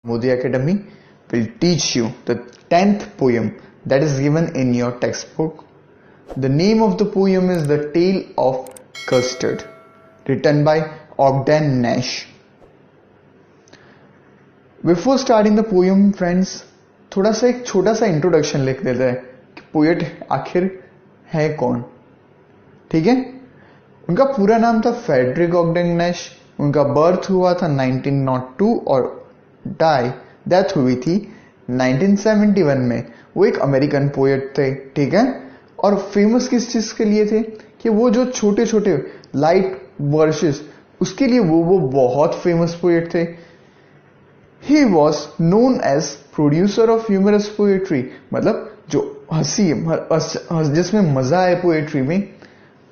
Modi Academy will teach you the 10th poem that is given in your textbook. The name of the poem is The Tale of Custard, written by Ogden Nash. Before starting the poem, friends, थोड़ा सा एक छोटा सा introduction लिख देते हैं कि poet आखिर है कौन. ठीक है. उनका पूरा नाम था फ्रेडरिक ऑगडेन नैश. उनका बर्थ हुआ था 1902 और डेथ हुई थी 1971 में. वो एक अमेरिकन पोएट थे. ठीक है. और फेमस किस चीज के लिए थे कि वो जो छोटे छोटे लाइट वर्सेस उसके लिए वो बहुत फेमस पोएट थे. He was known as producer of humorous poetry. मतलब जो हंसी जिसमें मजा है पोएट्री में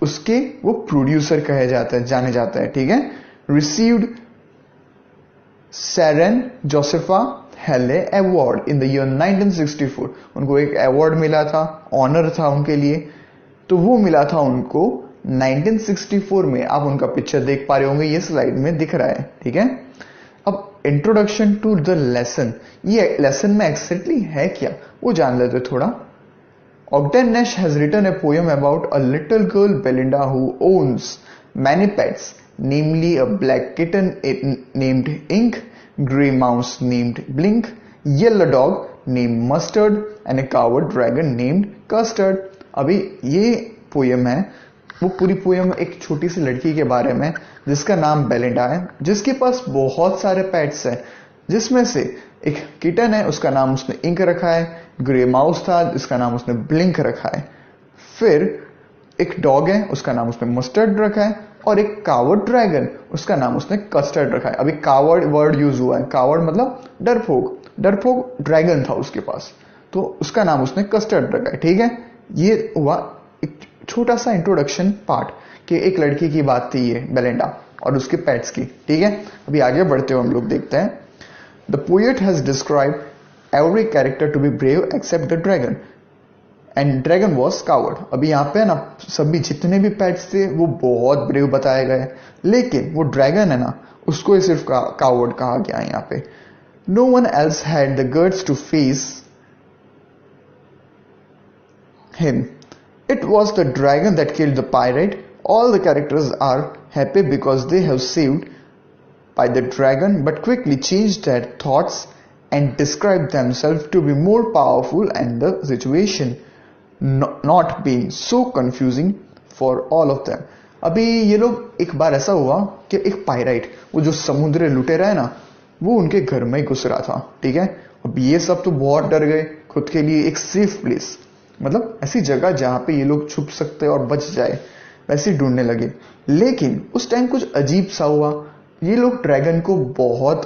उसके वो प्रोड्यूसर कहे जाने जाता है. ठीक है. Received Sarah Josepha Halley Award in the year 1964. उनको एक अवार्ड मिला था, ऑनर था उनके लिए. तो वो मिला था उनको 1964 में. आप उनका पिक्चर देख पा रहे होंगे, ये स्लाइड में दिख रहा है. ठीक है. अब इंट्रोडक्शन टू द लेसन. ये लेसन में एक्सैक्टली है क्या वो जान लेते थोड़ा. Ogden Nash has written a poem about a little girl Belinda who owns many pets, namely a black kitten named Ink, grey mouse named Blink, yellow dog named Mustard and a coward dragon named Custard. अभी ये poem है, वो पूरी poem एक छोटी सी लड़की के बारे में जिसका नाम बेलिंडा है, जिसके पास बहुत सारे पेट्स हैं, जिसमें से एक किटन है, उसका नाम उसने इंक रखा है. ग्रे माउस था जिसका नाम उसने ब्लिंक रखा है. फिर एक डॉग है, उसका नाम उसने मस्टर्ड रखा है. और एक कावर्ड ड्रैगन, उसका नाम उसने कस्टर्ड रखा है. अभी कावर्ड वर्ड यूज हुआ है. कावर्ड मतलब डरपोक. डरपोक ड्रैगन था उसके पास, तो उसका नाम उसने कस्टर्ड रखा है. ठीक है. ये हुआ एक छोटा सा इंट्रोडक्शन पार्ट कि एक लड़की की बात थी ये बेलिंडा और उसके पेट्स की. ठीक है. अभी आगे बढ़ते हुए हम लोग देखते हैं. The poet has describe every character to be brave except the dragon and dragon was coward. अभी यहाँ पे ना सभी जितने भी पेट्स थे वो बहुत ब्रेव बताए गए, लेकिन वो ड्रैगन है ना उसको ही सिर्फ कावर्ड कहा गया है यहाँ पे. No one else had the guts to face him. It was the dragon that killed the pirate. All the characters are happy because they have saved by the dragon, but quickly changed their thoughts and described themselves to be more powerful and the situation not being so confusing for all of them. अभी ये लोग एक बार ऐसा हुआ कि एक pyrite, वो जो समुद्र लुटेरा है ना, वो उनके घर में ही घुस रहा था. ठीक है. अब ये सब तो बहुत डर गए. खुद के लिए एक सेफ प्लेस, मतलब ऐसी जगह जहां पे ये लोग छुप सकते और बच जाए, वैसे ढूंढने लगे. लेकिन उस टाइम कुछ अजीब सा हुआ. ये लोग ड्रैगन को बहुत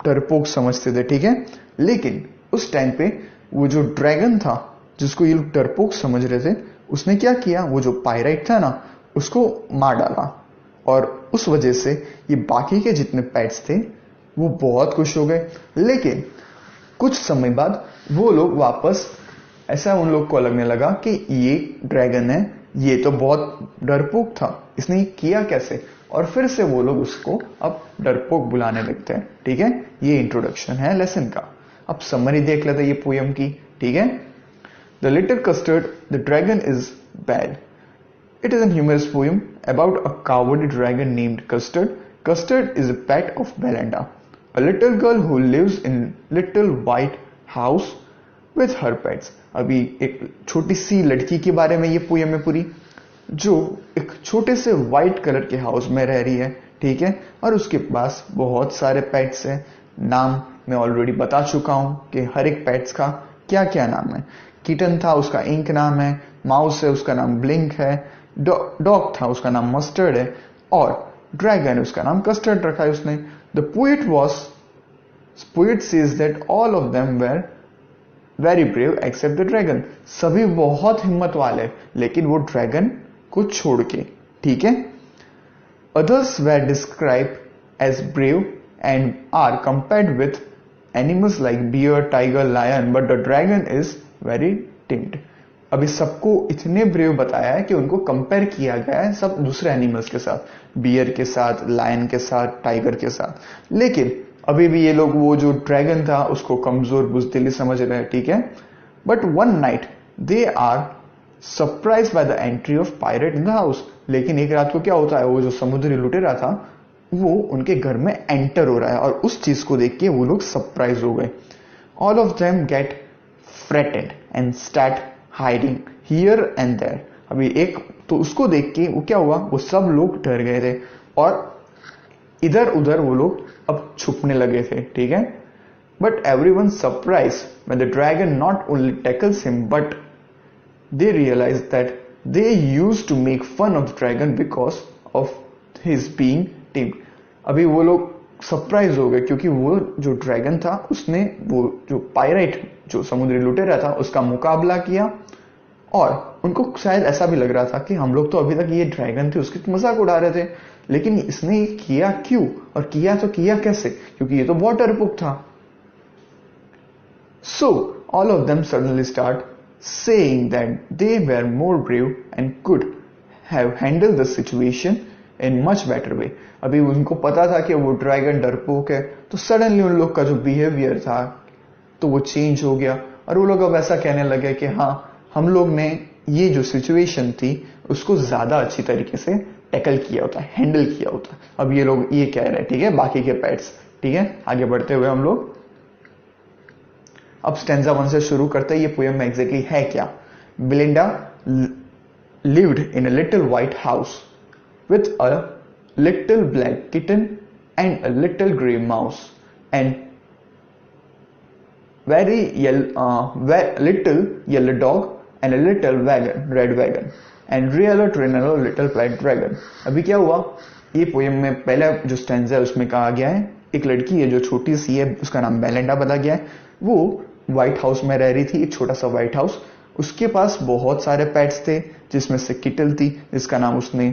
डरपोक समझते थे. ठीक है. लेकिन उस टाइम पे वो जो ड्रैगन था जिसको ये लोग डरपोक समझ रहे थे, उसने क्या किया, वो जो पायराइट था ना उसको मार डाला. और उस वजह से ये बाकी के जितने पेट्स थे वो बहुत खुश हो गए. लेकिन कुछ समय बाद वो लोग वापस, ऐसा उन लोग को लगने लगा कि ये ड्रैगन है, ये तो बहुत डरपोक था, इसने ये किया कैसे. और फिर से वो लोग उसको अब डरपोक बुलाने लगते हैं. ठीक है. ये इंट्रोडक्शन है लेसन का. अब समरी देख लेते हैं ये पोयम की. ठीक है. The little custard the dragon is bad. It is an humorous poem about a coward dragon named Custard. Custard is a pet of Belinda, a little girl who lives in little white house with her pets. अभी एक छोटी सी लड़की के बारे में ये poem है पूरी, जो एक छोटे से व्हाइट कलर के हाउस में रह रही है. ठीक है. और उसके पास बहुत सारे पेट्स हैं. नाम मैं ऑलरेडी बता चुका हूं कि हर एक पेट्स का क्या क्या नाम है. किटन था, उसका इंक नाम है. माउस है, उसका नाम ब्लिंक है. डॉग था, उसका नाम मस्टर्ड है. और ड्रैगन है, उसका नाम कस्टर्ड रखा है उसने. The poet says that all of them were very brave except the dragon. सभी बहुत हिम्मत वाले, लेकिन वो ड्रैगन को छोड़ के. ठीक है. Others were describe as brave and are compared with animals like bear, tiger, lion, but the dragon is very timid. अभी सबको इतने ब्रेव बताया है कि उनको कंपेयर किया गया है सब दूसरे एनिमल्स के साथ, बियर के साथ, लायन के साथ, टाइगर के साथ. लेकिन अभी भी ये लोग वो जो ड्रैगन था उसको कमजोर बुजदिली समझ रहे हैं, ठीक है। But one night they are surprise by the entry of pirate in the house. लेकिन एक रात को क्या होता है, वो जो समुद्री लुटेरा था वो उनके घर में एंटर हो रहा है और उस चीज को देख के वो लोग सरप्राइज हो गए। All of them get fretted and start hiding here and there. अभी एक तो उसको देख के वो क्या हुआ, वो सब लोग डर गए थे और इधर उधर वो लोग अब छुपने लगे थे, ठीक है। But everyone surprise when the dragon not only tackles him but they realized that they used to make fun of the dragon because of his being tamed। अभी वो लोग सरप्राइज हो गए क्योंकि वो जो ड्रैगन था उसने वो जो पायरेट जो समुद्री लुटेरा था उसका मुकाबला किया और उनको शायद ऐसा भी लग रहा था कि हम लोग तो अभी तक ये ड्रैगन थे उसकी मजाक उड़ा रहे थे, लेकिन इसने ये किया क्यों और किया तो किया कैसे, क्योंकि ये तो वाटर प्रूफ था। So all of them suddenly start saying that they were more brave and could have handled the situation in much better way। अभी उनको पता था कि वो ड्रैगन डरपोक है, तो सडनली उन लोग का जो बिहेवियर था तो वो चेंज हो गया और वो लोग अब ऐसा कहने लगे कि हाँ हम लोग ने ये जो सिचुएशन थी उसको ज्यादा अच्छी तरीके से टैकल किया होता है, हैंडल किया होता है। अब ये लोग ये कह रहे हैं, ठीक है, बाकी के पेट्स, ठीक है। आगे बढ़ते हुए हम लोग अब स्टेंजा 1 से शुरू करते हैं। ये पोएम में एग्जैक्टली है क्या। Belinda lived in a little white house with a little black kitten and a little gray mouse and little yellow dog and a little red wagon and real trinelo little black dragon। अभी क्या हुआ, ये poem में पहला जो stanza है उसमें कहा गया है एक लड़की है जो छोटी सी है, उसका नाम बेलिंडा बताया गया है। वो व्हाइट हाउस में रह रही थी, एक छोटा सा व्हाइट हाउस। उसके पास बहुत सारे पेट्स थे जिसमें से किटल थी जिसका नाम उसने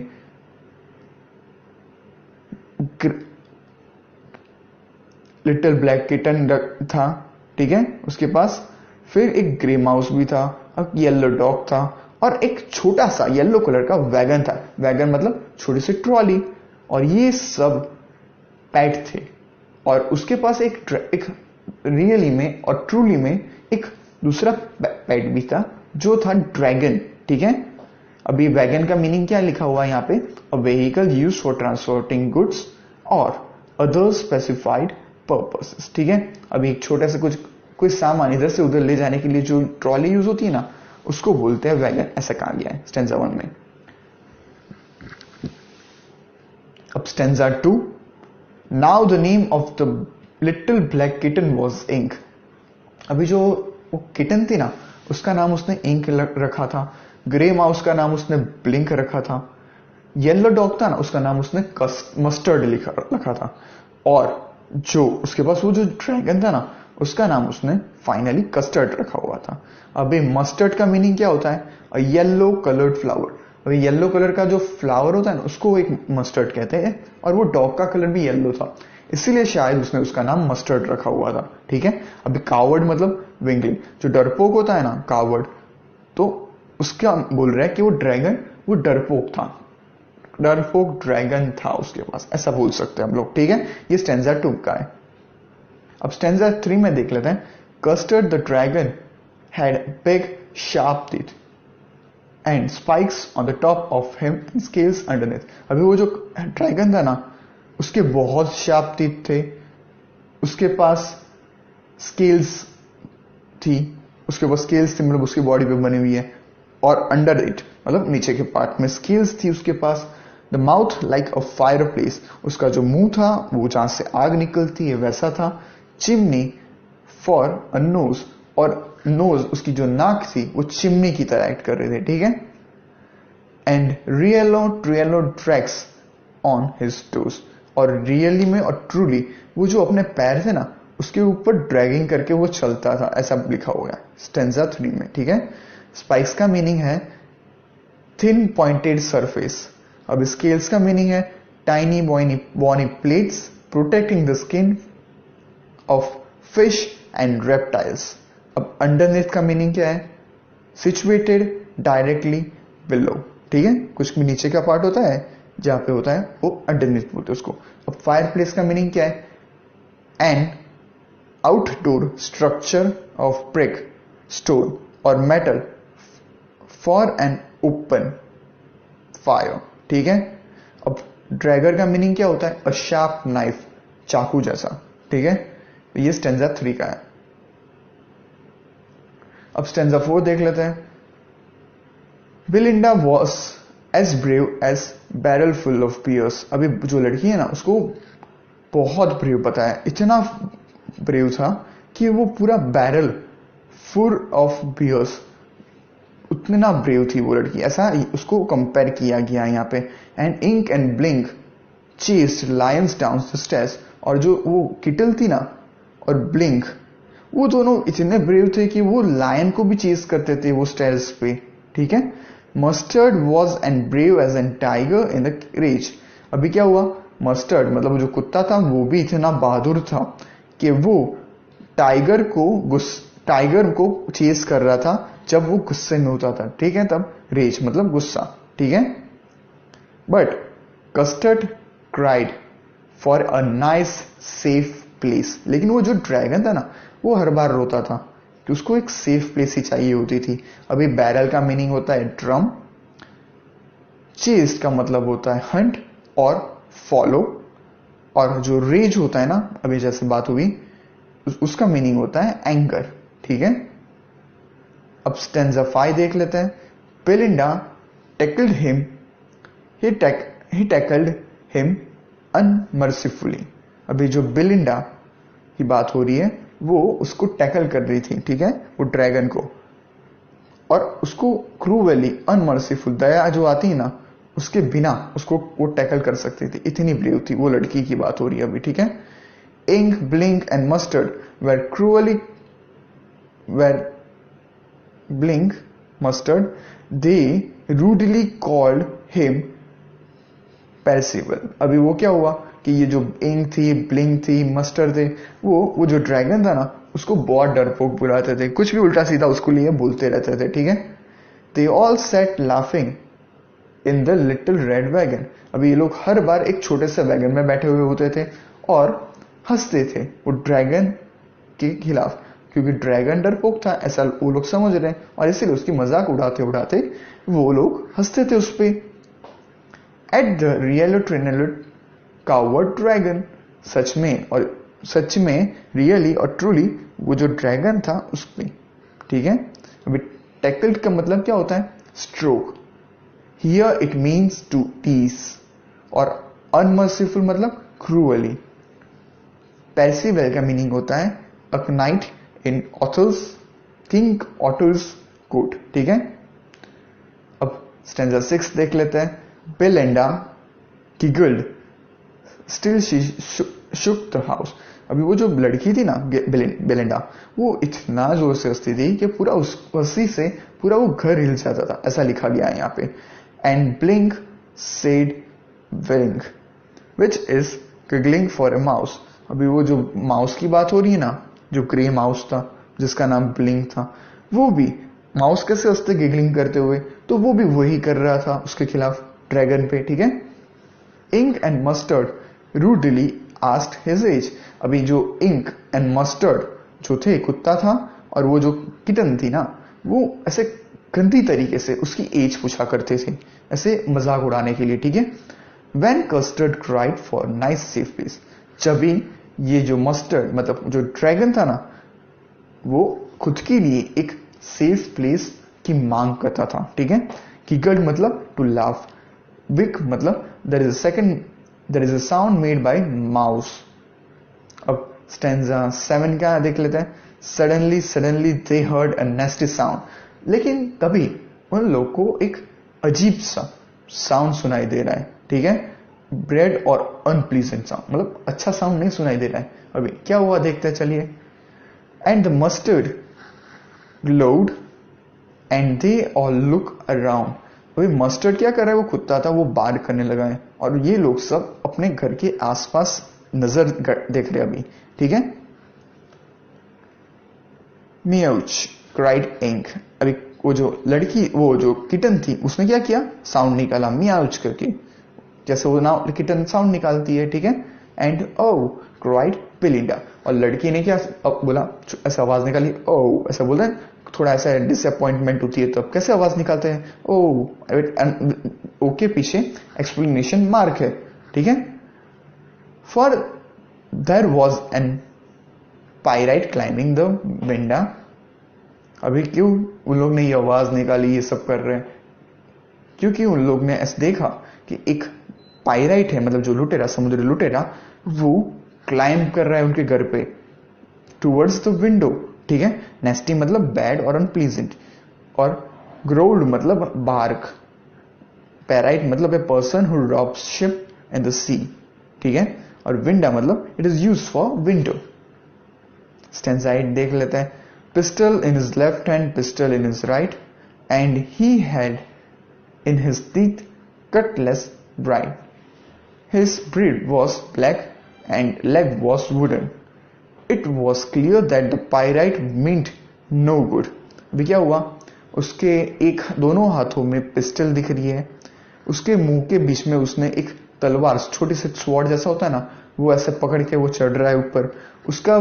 लिटिल ब्लैक किटन था, ठीक है, उसके पास। फिर एक ग्रे माउस भी था, एक येलो डॉग था और एक छोटा सा येलो कलर का वैगन था। वैगन मतलब छोटी सी ट्रॉली। और ये सब पेट थे और उसके पास एक रियली में और ट्रूली में एक दूसरा पेट भी था जो था ड्रैगन, ठीक है। अभी वैगन का मीनिंग क्या लिखा हुआ है यहाँ पे, a vehicle used for transporting goods और अदर स्पेसिफाइड पर्पसेस, ठीक है। अभी एक छोटा सा कोई सामान इधर से उधर ले जाने के लिए जो ट्रॉली यूज होती है ना उसको बोलते हैं वैगन, ऐसा कहा गया है स्टेंजा 1 में। अब stanza 2, now the name of the little black kitten was Ink. अभी जो वो किटन थी ना उसका नाम उसने इंक रखा था। ग्रे माउस का नाम उसने ब्लिंक रखा था। येलो डॉग था ना उसका नाम उसने मस्टर्ड रखा था। और जो उसके पास वो जो ड्रैगन था ना उसका नाम उसने फाइनली कस्टर्ड रखा हुआ था। अभी मस्टर्ड का मीनिंग क्या होता है, येलो कलर्ड फ्लावर। अभी येलो कलर का जो फ्लावर होता है ना उसको एक मस्टर्ड कहते हैं और वो डॉग का कलर भी येलो था, इसीलिए शायद उसने उसका नाम मस्टर्ड रखा हुआ था, ठीक है। अभी कावर्ड मतलब विंगलिंग, जो डरपोक होता है ना कावर्ड, तो उसका बोल रहा है कि वो ड्रैगन वो डरपोक था, डरपोक ड्रैगन था उसके पास, ऐसा बोल सकते हैं हम लोग, ठीक है। ये स्टेंजा 2 का है। अब स्टेंजा 3 में देख लेते हैं। Custard the dragon had big sharp teeth and spikes on the top of him and scales underneath. अभी वो जो ड्रैगन था ना उसके बहुत शार्प टीथ थे, उसके पास स्केल्स थी, उसके पास स्केल्स थी मतलब उसकी बॉडी पे बनी हुई है, और अंडर इट मतलब नीचे के पार्ट में स्केल्स थी उसके पास। The mouth like a fireplace, उसका जो मुंह था वो जहां से आग निकलती है वैसा था। चिमनी फॉर अ नोज, और नोज उसकी जो नाक थी वो चिमनी की तरह एक्ट कर रहे थे, ठीक है। And realio trulio tracks on his toes, और रियली में और ट्रूली वो जो अपने पैर थे ना उसके ऊपर ड्रैगिंग करके वो चलता था, ऐसा लिखा हुआ है स्टेंजा 3 में, ठीक है। स्पाइक्स का मीनिंग है थिन पॉइंटेड सरफेस। अब स्केल्स का मीनिंग है tiny bony plates protecting the skin of fish and reptiles. अब अंडरनेथ का मीनिंग क्या है, सिचुएटेड डायरेक्टली बिलो, ठीक है। कुछ भी नीचे का पार्ट होता है जहां पे होता है वो अंडरनेथ बोलते हैं उसको। अब फायर प्लेस का मीनिंग क्या है, an outdoor structure of brick, stone और metal for an open fire. ठीक है, अब ड्रैगर का मीनिंग क्या होता है? अ शार्प नाइफ, चाकू जैसा। ठीक है, ये स्टेंजा 3 का है। अब स्टेंजा 4 देख लेते हैं। Belinda was as brave as barrel full of bears. अभी जो लड़की है ना, उसको बहुत ब्रेव पता है, इतना ब्रेव था कि वो पूरा बैरल फुल ऑफ बियर्स, उतना ब्रेव थी वो लड़की, ऐसा उसको कंपेयर किया गया यहाँ पे। And Ink and Blink chased lions down the stairs. और जो वो किटल थी ना और ब्लिंक, वो दोनों इतने ब्रेव थे कि वो लायन को भी चेस करते थे वो स्टेयर्स पे। ठीक है, Mustard was and brave as an tiger in the rage. अभी क्या हुआ? मस्टर्ड मतलब जो कुत्ता था वो भी इतना बहादुर था कि वो टाइगर को चेस कर रहा था जब वो गुस्से में होता था। ठीक है, तब रेज मतलब गुस्सा। ठीक है, but custard cried for a nice safe place. लेकिन वो जो ड्रैगन था ना, वो हर बार रोता था कि उसको एक सेफ प्लेस ही चाहिए होती थी। अभी बैरल का मीनिंग होता है ड्रम, चेस्ट का मतलब होता है हंट और फॉलो, और जो रेज होता है ना, अभी जैसे बात हुई, उसका मीनिंग होता है एंगर। ठीक है, अब स्टेंजा 5 देख लेते हैं। बेलिंडा टैकल्ड हिम, ही टैकल्ड हिम अनमर्सीफुली। अभी जो बेलिंडा की बात हो रही है, वो उसको टैकल कर रही थी। ठीक है, वो ड्रैगन को, और उसको क्रूवली, अनमर्सीफुल, दया जो आती है ना, उसके बिना उसको वो टैकल कर सकती थी, इतनी ब्रेव थी वो लड़की की बात हो रही है अभी। ठीक है, ink blink and mustard blink mustard they rudely called him Percival. अभी वो क्या हुआ कि ये जो इंक थी, ब्लिंक थी, मस्टर्ड थे, वो जो ड्रैगन था ना, उसको बहुत डरपोक बुलाते थे, कुछ भी उल्टा सीधा उसको लिए बोलते रहते थे। ठीक है, they all set laughing in the little red wagon. अभी ये लोग हर बार एक छोटे से वैगन में बैठे हुए होते थे और हंसते थे वो ड्रैगन के खिलाफ, क्योंकि ड्रैगन डरपोक था ऐसा वो लोग समझ रहे हैं, और इसीलिए उसकी मजाक उड़ाते उड़ाते वो लोग हंसते थे उस पर। At the real coward dragon, सच में रियली और ट्रूली वो जो ड्रैगन था उस पे। ठीक है, अभी टैकल्ड का मतलब क्या होता है? Stroke. Here it means to tease, और अनमर्सीफुल मतलब क्रूअली। पैसिबल का मीनिंग होता है aconite in authors, think authors code. ठीक है, अब स्टेंजा 6 देख लेते हैं। Belinda giggled, still she shook the house। अभी वो जो लड़की थी ना बेलिंडा, वो इतना जोर से हंसती थी कि पूरा उस हंसी से पूरा वो घर हिल जाता था, ऐसा लिखा गया है यहाँ पे। And Blink said wink which is giggling for a mouse. अभी वो जो माउस की बात हो रही है ना, जो ग्रे माउस था जिसका नाम ब्लिंक था, वो भी माउस कैसे हंसते गिगलिंग करते हुए, तो वो भी वही कर रहा था उसके खिलाफ ड्रैगन पे। ठीक है, Ink and Mustard rudely asked his age. अभी जो इंक एंड मस्टर्ड जो थे, कुत्ता था, और वो जो किटन थी ना, वो ऐसे गंदी तरीके से उसकी एज पूछा करते थे, ऐसे मजाक उड़ाने के लिए। ठीक है, when custard cried for nice safe place. जब ये जो मस्टर्ड मतलब जो ड्रैगन था ना, वो खुद के लिए एक सेफ प्लेस की मांग करता था। ठीक है, गिगल्ड मतलब टू लाफ, विक मतलब there is a sound made by mouse। अब स्टेंजा 7 का देख लेते हैं। suddenly they heard a nasty sound। लेकिन तभी उन लोग को एक अजीब सा साउंड सुनाई दे रहा है। ठीक है, ब्रेड और अनप्लीजेंट साउंड, मतलब अच्छा साउंड नहीं सुनाई दे रहा है। अभी क्या हुआ देखते हैं, चलिए। And the mustard glowed and they all look around। अभी मस्टर्ड क्या कर रहा है? वो कुत्ता था, वो बार करने लगा है, और ये लोग सब अपने घर के आसपास नजर देख रहे अभी। ठीक है, मियाउच क्राइड इंक। अभी वो जो लड़की, वो जो किटन थी, उसने क्या किया? साउंड निकाला मियाउच करके, जैसे वो ना किटन साउंड निकालती है। ठीक है, एंड ओह क्राइड बेलिंडा। और लड़की ने क्या बोला, ऐसा आवाज निकाली, ओह ऐसा बोलते हैं, थोड़ा ऐसा डिसअपॉइंटमेंट होती है तब कैसे आवाज निकालते हैं, ओह। ओके पीछे एक्सप्लेनेशन मार्क है, ठीक है। For there was a pirate climbing the winda. अभी क्यों उन लोग ने ये आवाज निकाली, ये सब कर रहे हैं, क्योंकि उन लोग ने ऐसा देखा कि एक पायराइट है, मतलब जो लुटेरा, समुद्री लुटेरा, वो क्लाइंब कर रहा है उनके घर पे टूवर्ड्स द विंडो, ठीक है। नेस्टी मतलब बैड और अनप्लीजेंट, और ग्रोल्ड मतलब बार्क, पैराइट मतलब a person who robs ship in the sea, ठीक है। और विंडा मतलब it is used for window. Stanza 8 देख लेते हैं। Pistol in his left hand, pistol in his right, and he had in his teeth cutlass bright. His breed was black and leg was wooden. It was clear that the pirate meant no good. अभी क्या हुआ, उसके एक दोनों हाथों में pistol दिख रही है, उसके मुंह के बीच में उसने एक तलवार, छोटी सी स्वॉर्ड जैसा होता है ना, वो ऐसे पकड़ के वो चढ़ रहा है ऊपर, उसका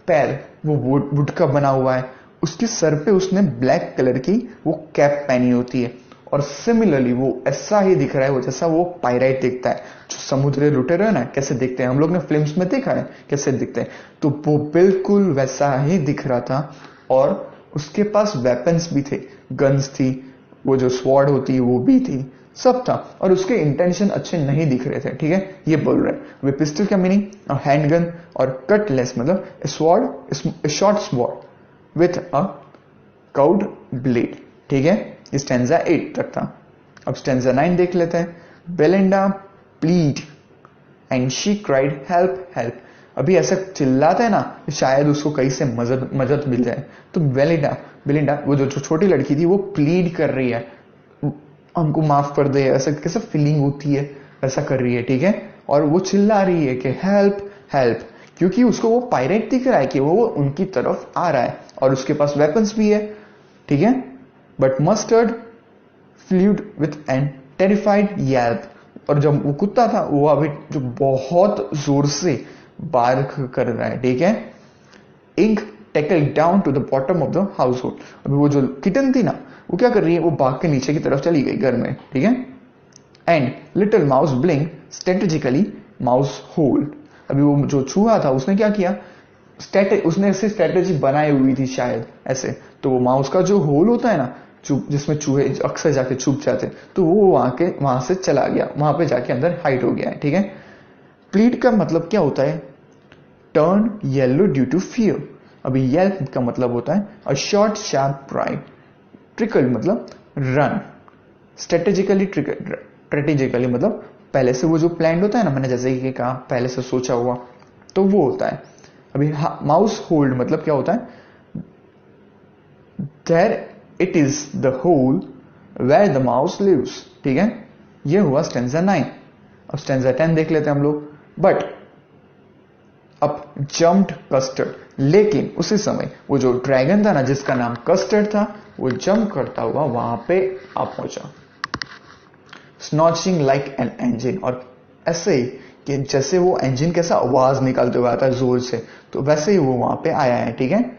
पैर वो वुड का बना हुआ है, उसके सर पे उसने ब्लैक कलर की वो कैप पहनी होती है, और सिमिलरली वो ऐसा ही दिख रहा है वो जैसा वो पायराइट दिखता है, जो समुद्री लुटेरे है ना कैसे दिखते हैं, हम लोग ने फिल्म्स में देखा है कैसे दिखते हैं, तो वो बिल्कुल वैसा ही दिख रहा था। और उसके पास वेपन्स भी थे, गन्स थी, वो जो स्वॉर्ड होती है वो भी थी, सब था, और उसके इंटेंशन अच्छे नहीं दिख रहे थे, ठीक है। ये बोल रहे हैं वे पिस्टल का मीनिंग, हैंडगन, और कटलेस मतलब sword, short sword with a curved blade, ठीक है। स्टैंजा 8 तक था। अब स्टैंजा 9 देख लेते हैं। Belinda plead and she cried help help. अभी ऐसा चिल्लाता है ना, शायद उसको कहीं से मदद मिल जाए, तो बेलिंडा वो जो छोटी लड़की थी वो प्लीड कर रही है, हमको माफ कर दे, ऐसा कैसा फीलिंग होती है ऐसा कर रही है, ठीक है। और वो चिल्ला रही है कि हेल्प हेल्प, क्योंकि उसको वो पायरेट दिख रहा है कि वो उनकी तरफ आ रहा है, और उसके पास वेपन्स भी है, ठीक है। But Mustard fled with an terrified yelp. और जब वो कुत्ता था वो अभी जो बहुत जोर से बार्क कर रहा है, ठीक है। Ink tackled down to the bottom of the household. अभी वो जो किटन थी ना वो क्या कर रही है, वो भाग के नीचे की तरफ चली गई घर में, ठीक है। And little mouse blinked strategically mouse hole. अभी वो जो चूहा था उसने क्या किया, उसने ऐसे स्ट्रेटेजी बनाई हुई थी शायद ऐसे, तो वो माउस का जो होल होता है ना जिसमें चूहे अक्सर जाके छुप जाते, तो वो वहां से चला गया, वहां पे जाके अंदर हाइड हो गया है, ठीक है। प्लीड का मतलब क्या होता है, turn yellow due to fear. अभी येल्प का मतलब होता है a short sharp cry. Trickle मतलब रन। स्ट्रेटेजिकली मतलब पहले से वो जो प्लान होता है ना, मैंने जैसे कि कहा पहले से सोचा हुआ, तो वो होता है। अभी माउस होल्ड मतलब क्या होता है, there it is the hole where the mouse lives, ठीक है। ये हुआ स्टैंजा 9। अब स्टैंजा 10 देख लेते हैं हम लोग। बट अब जम्प्ड कस्टर्ड, लेकिन उसी समय वो जो ड्रैगन था ना जिसका नाम कस्टर्ड था, वो जंप करता हुआ वहां पे आ पहुंचा। स्नॉचिंग लाइक एन इंजन, और ऐसे ही कि जैसे वो इंजन कैसा आवाज निकालते हुए आता है जोर से, तो वैसे ही वो वहां पे आया है, ठीक है।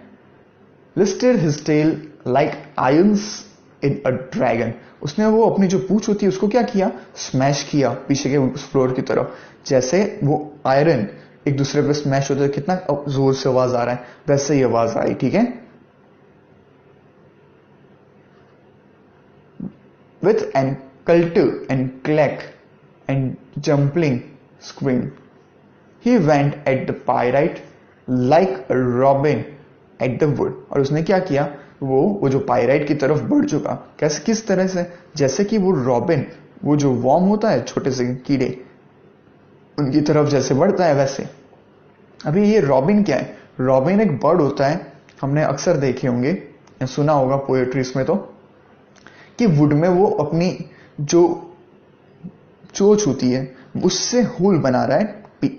Listed his tail like irons in a dragon. उसने वो अपनी जो पूंछ होती है उसको क्या किया, स्मैश किया पीछे के फ्लोर की तरफ, जैसे वो आयरन एक दूसरे पे स्मैश होते, कितना जोर से आवाज आ रहा है वैसे ही आवाज आई, ठीक है। With an culter and clack and jumbling scream, he went at the pirate like a robin at the wood. और उसने क्या किया, वो जो पायराइट की तरफ बढ़ चुका, कैसे किस तरह से, जैसे कि वो रॉबिन, वो जो वॉर्म होता है छोटे से कीड़े, उनकी तरफ जैसे बढ़ता है वैसे। अभी ये रॉबिन क्या है, रॉबिन एक बर्ड होता है, हमने अक्सर देखे होंगे या सुना होगा पोएट्रीज में, तो कि वुड में वो अपनी जो चोंच होती है उससे होल बना रहा है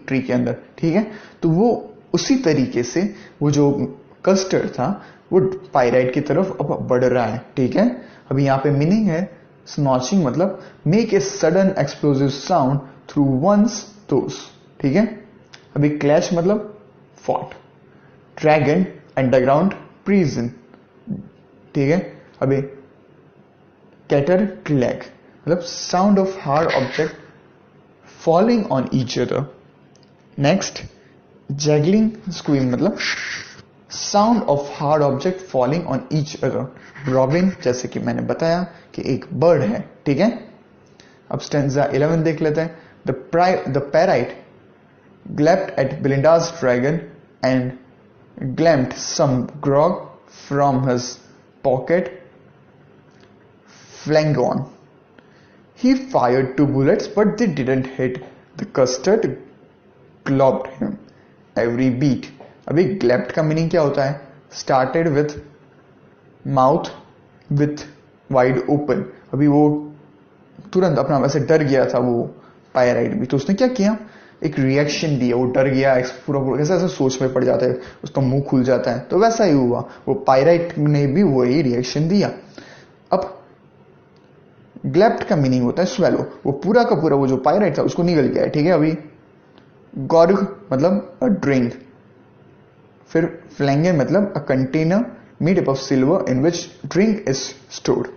ट्री के अंदर, ठीक है। तो वो उसी तरीके से वो जो कस्टर्ड था वो पायराइट की तरफ अब बढ़ रहा है, ठीक है। अभी यहाँ पे मीनिंग है स्नॉचिंग मतलब make a sudden explosive sound through one's toes, ठीक है। अभी क्लैश मतलब फॉट, ड्रैगन अंडरग्राउंड प्रिजन, ठीक है। अभी कैटर क्लैग मतलब sound of hard object falling on each other. Next jangling scream मतलब sound of hard object falling on each other. Robin जैसे कि मैंने बताया कि एक बर्ड है, ठीक है। अब स्टेंजा 11 देख लेते हैं। The pirate gaped at Belinda's dragon and gulped some grog from his pocket flangon. He fired 2 bullets but they didn't hit. The custard globbed him every beat. अभी ग्लैप्ड का मीनिंग क्या होता है? Started with mouth with wide open. अभी वो तुरंत अपना वैसे डर गया था वो पायराइट भी, तो उसने क्या किया, एक रिएक्शन दिया। वो डर गया, पूरा ऐसा सोच में पड़ जाता है, उसका मुंह खुल जाता है, तो वैसा ही हुआ। वो पायराइट ने भी वही रिएक्शन दिया। अब ग्लैप्ड का मीनिंग होता है स्वेलो। वो पूरा का पूरा वो जो पायराइट था उसको निगल गया है, ठीक है। अभी गॉर्ग मतलब अ ड्रिंक, फिर फ्लैंगे मतलब a container made up of silver in which drink is stored,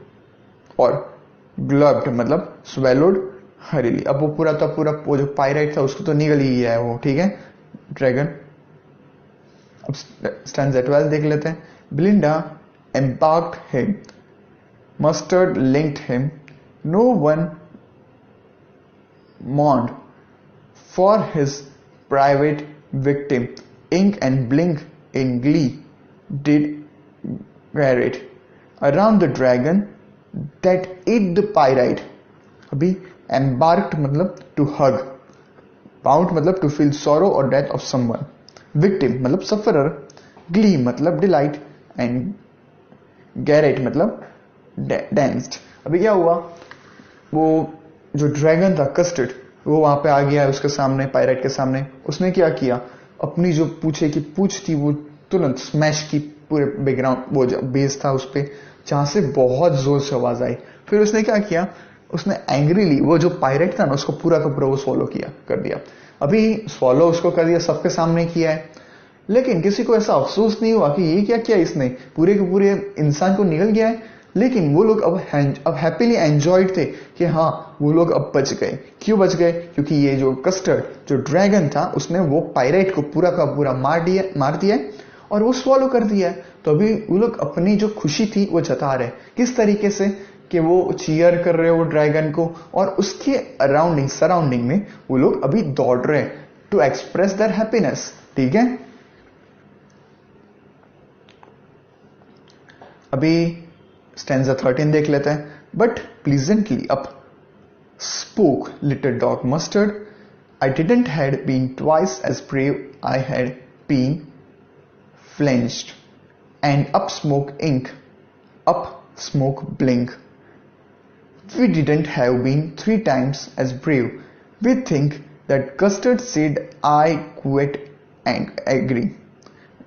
और ग्लब्ड मतलब स्वेलोड हरीली। अब वो पूरा का पूरा वो जो पायराइट था उसको तो निगल ही गया है वो, ठीक है, ड्रैगन। अब स्टैंजा 12 देख लेते हैं। बिलिंडा embarked him, mustard linked him, no one mourned for his private victim. Ink and blink in glee did Garrett around the dragon that ate the pyrite. अभी embarked मतलब to hug, bound मतलब to feel sorrow or death of someone, victim मतलब sufferer, glee मतलब delight, and Garrett मतलब danced. अभी क्या हुआ, वो जो ड्रैगन था कस्टर्ड, वो वहां पे आ गया उसके सामने, पायराइट के सामने। उसने क्या किया, अपनी जो पूछे की पूछ थी वो तुरंत स्मैश की पूरे बैकग्राउंड, वो जो बेस था उस पे, जहां से बहुत जोर से आवाज आई। फिर उसने क्या किया, उसने एंग्रीली वो जो पायराइट था ना उसको पूरा का पूरा वो स्वॉलो किया, कर दिया। अभी स्वॉलो उसको कर दिया, सबके सामने किया है, लेकिन किसी को ऐसा अफसोस नहीं हुआ कि ये क्या किया इसने, पूरे के पूरे इंसान को निकल गया है। लेकिन वो लोग अब हैप्पीली एंजॉयड थे कि हाँ वो लोग अब बच गए। क्यों बच गए, क्योंकि ये जो कस्टर्ड जो ड्रैगन था उसने वो पायराइट को पूरा का पूरा मार दिया और वो स्वॉलो कर दिया है। तो अभी वो लोग अपनी जो खुशी थी वो जता रहे, किस तरीके से कि वो चीयर कर रहे वो ड्रैगन को, और उसके सराउंडिंग में वो लोग अभी दौड़ रहे टू एक्सप्रेस देयर हैप्पीनेस, ठीक है। अभी स्टैंजा 13 देख लेते हैं। But pleasantly up spoke little dog mustard, I didn't had been twice as brave I had been flinched, and up smoke ink, up smoke blink, we didn't have been 3 times as brave. We think that custard said I quite agree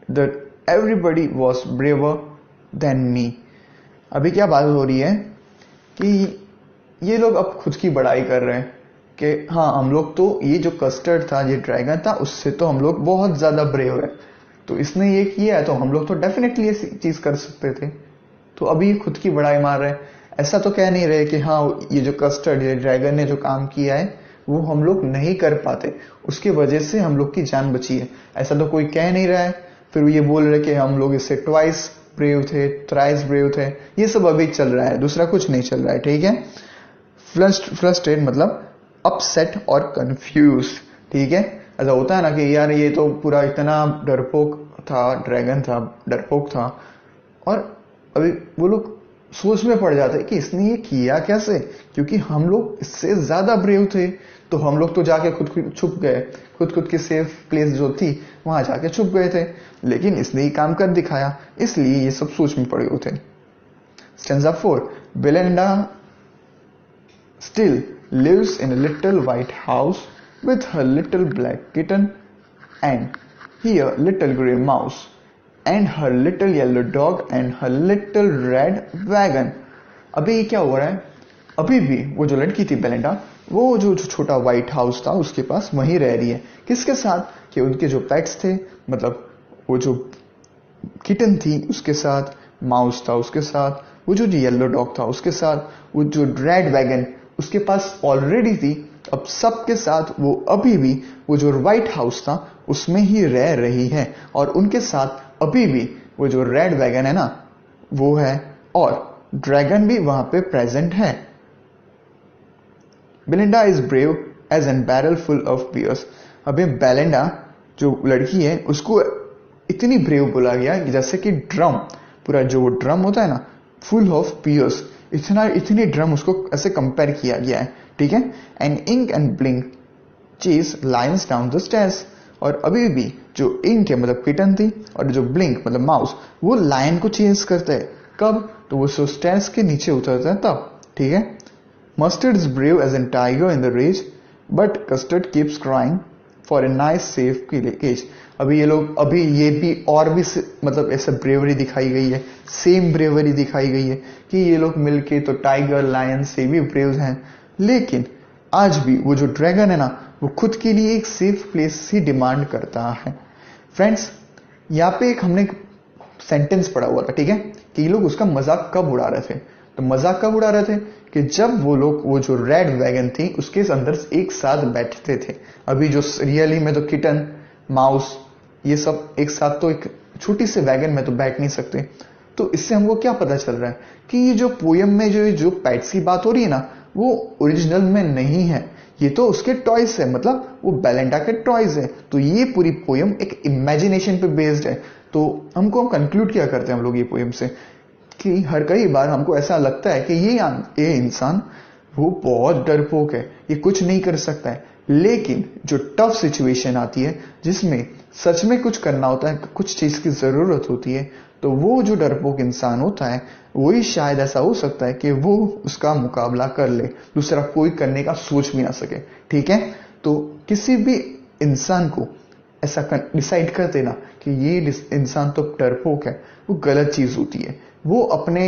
that everybody was braver than me. अभी क्या बात हो रही है कि ये लोग अब खुद की बड़ाई कर रहे हैं कि हाँ हम लोग तो, ये जो कस्टर्ड था, ये ड्रैगन था, उससे तो हम लोग बहुत ज्यादा ब्रेव है, तो इसने ये किया है तो हम लोग तो डेफिनेटली ये चीज कर सकते थे। तो अभी खुद की बड़ाई मार रहे हैं, ऐसा तो कह नहीं रहे कि हाँ ये जो कस्टर्ड, ये ड्रैगन ने जो काम किया है वो हम लोग नहीं कर पाते, उसकी वजह से हम लोग की जान बची है, ऐसा तो कोई कह नहीं रहा है। फिर ये बोल रहे कि हम लोग इससे ट्वाइस ब्रेव थे, थ्राइस ब्रेव थे, ये सब अभी चल रहा है, दूसरा कुछ नहीं चल रहा है, ठीक है। फ्रस्ट्रेट मतलब अपसेट और कंफ्यूज, ठीक है। ऐसा होता है ना कि यार ये तो पूरा इतना डरपोक था, ड्रैगन था, डरपोक था, और अभी वो लोग सोच में पड़ जाते कि इसने ये किया कैसे, क्योंकि हम लोग इससे ज्यादा ब्रेव थे, तो हम लोग तो जाके खुद छुप गए, खुद की सेफ प्लेस जो थी वहां जाके छुप गए थे, लेकिन इसने ही काम कर दिखाया, इसलिए ये सब सोच में पड़े हुए थे। Stanza 4, Belinda still lives in a little white house with her little black kitten and her little grey mouse and her little yellow dog and her little red wagon. अभी क्या हो रहा है, अभी भी वो जो लड़की थी बेलिंडा, वो जो छोटा व्हाइट हाउस था उसके पास वहीं रह रही है, किसके साथ, कि उनके जो पेट्स थे, मतलब वो जो किटन थी उसके साथ, माउस था उसके साथ, वो जो येलो डॉग था उसके साथ, वो जो रेड वैगन उसके पास ऑलरेडी थी, अब सबके साथ वो अभी भी वो जो व्हाइट हाउस था उसमें ही रह रही है, और उनके साथ अभी भी वो जो रेड वैगन है ना वो है, और ड्रैगन भी वहां पे प्रेजेंट है। Belinda is brave as an barrel full of bears. अभी बेलिंडा जो लड़की है उसको इतनी ब्रेव बोला गया कि जैसे कि ड्रम, पूरा जो ड्रम होता है ना फुल ऑफ पियर्स, इतनी ड्रम उसको ऐसे कंपेयर किया गया है, ठीक है। And Ink and Blink chase lions down the stairs. और अभी भी जो इंक है मतलब किटन थी, और जो ब्लिंक मतलब माउस वो लायन को चेज करते हैं। कब? तो वो स्टेयर्स के नीचे उतरते हैं तब, ठीक है। Mustard is brave as an tiger in the rage, but Custard keeps crying for a nice safe cage. अभी ये लोग अभी ये भी और भी मतलब ऐसा ब्रेवरी दिखाई गई है, सेम ब्रेवरी दिखाई गई है कि ये लोग मिलके तो टाइगर लायन से भी ब्रेव हैं, लेकिन आज भी वो जो ड्रैगन है ना वो खुद के लिए एक सेफ प्लेस ही डिमांड करता है। फ्रेंड्स, यहाँ पे एक हमने सेंटेंस पढ़ा हुआ था, ठीक है, कि ये लोग उसका मजाक कब उड़ा रहे थे। तो मजाक कब उड़ा रहे थे कि जब वो लोग वो जो रेड वैगन थी उसके अंदर एक साथ बैठते थे। अभी जो रियली में तो किटन माउस ये सब एक साथ तो एक छोटी सी वैगन में तो बैठ नहीं सकते। तो इससे हमको क्या पता चल रहा है कि ये जो पोयम में जो पेट्स की बात हो रही है ना वो ओरिजिनल में नहीं है, ये तो उसके टॉयज है, मतलब वो बेलिंडा के टॉयज है। तो ये पूरी पोयम एक इमेजिनेशन पे बेस्ड है। तो हमको कंक्लूड क्या करते हैं हम लोग ये पोयम से कि हर कई बार हमको ऐसा लगता है कि ये इंसान वो बहुत डरपोक है, ये कुछ नहीं कर सकता है, लेकिन जो टफ सिचुएशन आती है जिसमें सच में कुछ करना होता है, कुछ चीज की जरूरत होती है, तो वो जो डरपोक इंसान होता है वही शायद ऐसा हो सकता है कि वो उसका मुकाबला कर ले, दूसरा कोई करने का सोच भी ना सके, ठीक है। तो किसी भी इंसान को ऐसा डिसाइड कर देना कि ये इंसान तो डरपोक है, वो गलत चीज होती है। वो अपने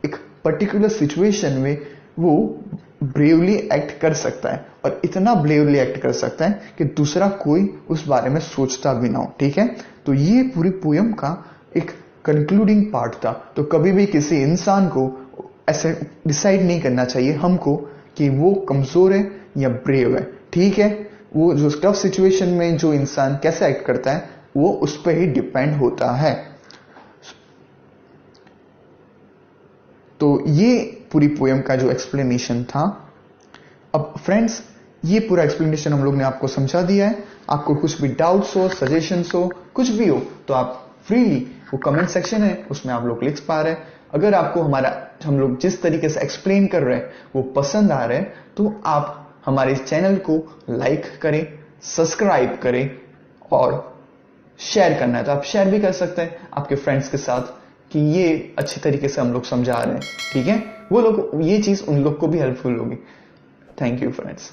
एक पर्टिकुलर सिचुएशन में वो ब्रेवली एक्ट कर सकता है, और इतना ब्रेवली एक्ट कर सकता है कि दूसरा कोई उस बारे में सोचता भी ना हो, ठीक है। तो ये पूरी पोयम का एक कंक्लूडिंग पार्ट था। तो कभी भी किसी इंसान को ऐसे डिसाइड नहीं करना चाहिए हमको कि वो कमजोर है या ब्रेव है, ठीक है। वो जो टफ सिचुएशन में जो इंसान कैसे एक्ट करता है वो उस पर ही डिपेंड होता है। तो ये पूरी पोयम का जो एक्सप्लेनेशन था। अब फ्रेंड्स, ये पूरा एक्सप्लेनेशन हम लोग ने आपको समझा दिया है। आपको कुछ भी डाउट्स हो, सजेशंस हो, कुछ भी हो तो आप फ्रीली वो कमेंट सेक्शन है उसमें आप लोग लिख पा रहे हैं। अगर आपको हम लोग जिस तरीके से एक्सप्लेन कर रहे हैं वो पसंद आ रहे हैं तो आप हमारे इस चैनल को लाइक करें, सब्सक्राइब करें, और शेयर करना है तो आप शेयर भी कर सकते हैं आपके फ्रेंड्स के साथ कि ये अच्छी तरीके से हम लोग समझा रहे हैं, ठीक है। वो लोग ये चीज उन लोग को भी हेल्पफुल होगी। Thank you friends.